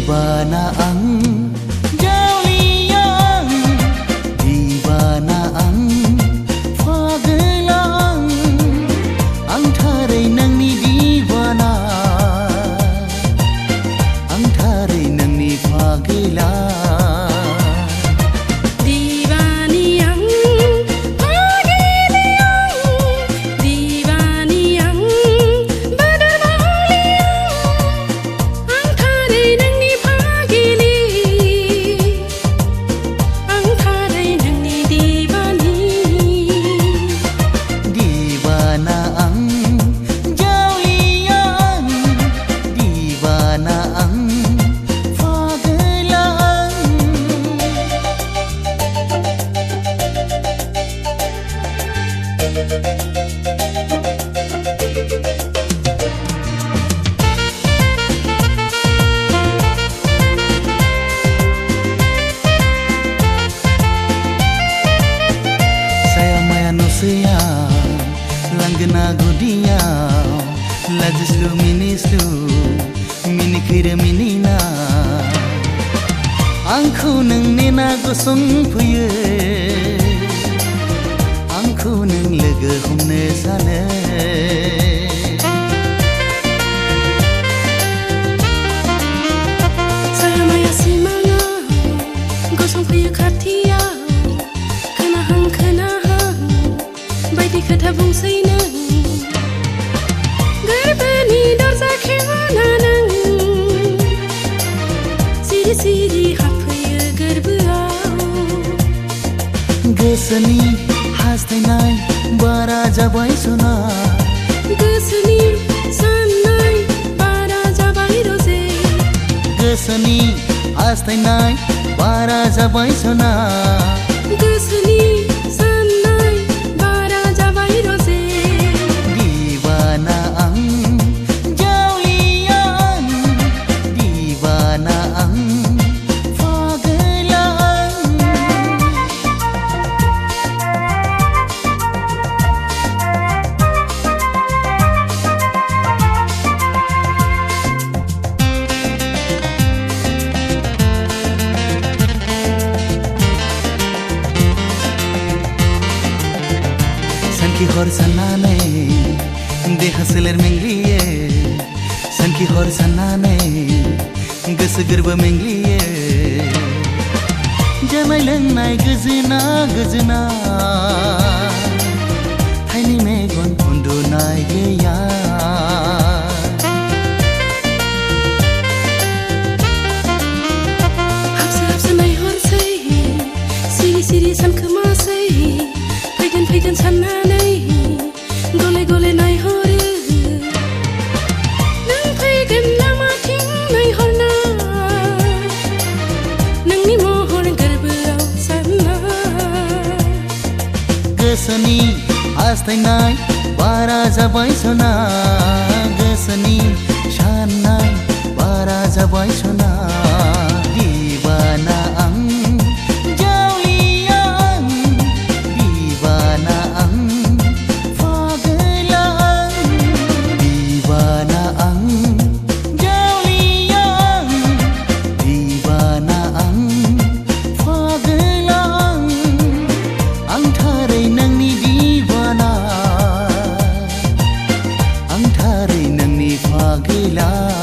Dibana ang jauliang, dibana ang fagelang, ang taray nang ni dibana, ang taray nang ni fagelang. Langgana gudia, lajislu minislu, minikira minina. Angku nang nena gosong puye, angku nang lega humne sana. Saya maya simanga, gosong puye katia, kenahang baiti kata bungsina. Siri hapaya garbuau Gesani hastainai bara jabai sona Gesani sanai bara jabai roze Gesani hastainai bara jabai sona Gesani sanai bara jabai roze Dibana ang jaulian, dibana ang Sanki hor sanane de haseler mengliye Sanki hor sanane gas garba mengliye Janai lengnai gazna gazna Thaini megon undunai geya Hapsa nai hor sei Siri samkama sei Paigan sananai Gole gole nai hore Nang paigan lama ting nai horna Nang ni mohor garbuau sana Gesani hastainai bara jabai sona Gesani shanai bara jabai sona Dibana ang jaulian, dibana ang fagelang, dibana ang jaulian, dibana ang fagelang, ang taray nang ni dibana, ang taray nang ni fagelang.